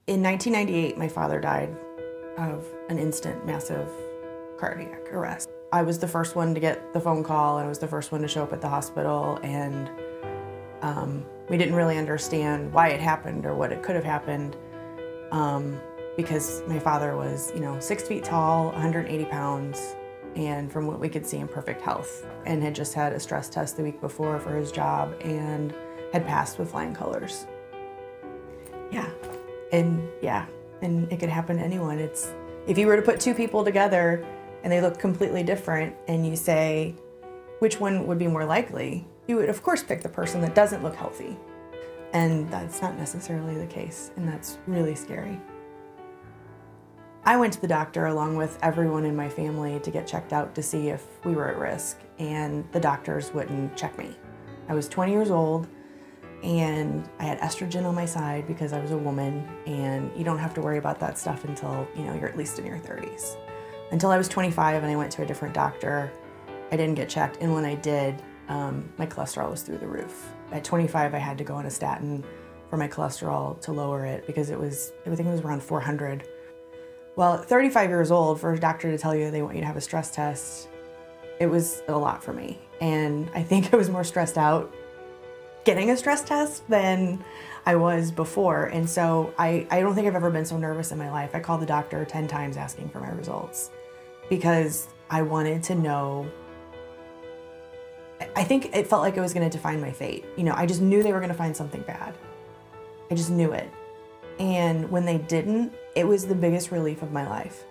In 1998, my father died of an instant, massive cardiac arrest. I was the first one to get the phone call, and I was the first one to show up at the hospital, and we didn't really understand why it happened or what it could have happened, because my father was, 6 feet tall, 180 pounds, and from what we could see, in perfect health, and had just had a stress test the week before for his job and had passed with flying colors. And it could happen to anyone. If you were to put two people together and they look completely different and you say, which one would be more likely? You would of course pick the person that doesn't look healthy. And that's not necessarily the case, and that's really scary. I went to the doctor along with everyone in my family to get checked out to see if we were at risk, and the doctors wouldn't check me. I was 20 years old, and I had estrogen on my side because I was a woman, and you don't have to worry about that stuff until you're at least in your 30s. Until I was 25 and I went to a different doctor, I didn't get checked, and when I did, my cholesterol was through the roof. At 25, I had to go on a statin for my cholesterol to lower it because I think it was around 400. Well, at 35 years old, for a doctor to tell you they want you to have a stress test, it was a lot for me. And I think I was more stressed out getting a stress test than I was before. And so I don't think I've ever been so nervous in my life. I called the doctor 10 times asking for my results because I wanted to know. I think it felt like it was going to define my fate. I just knew they were going to find something bad. I just knew it. And when they didn't, it was the biggest relief of my life.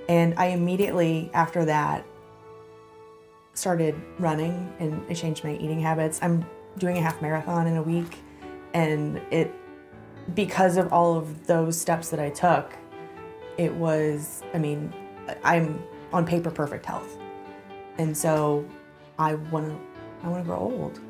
And I immediately, after that, started running, and I changed my eating habits. I'm doing a half marathon in a week, and because of all of those steps that I took, I'm on paper perfect health. And so I want to grow old.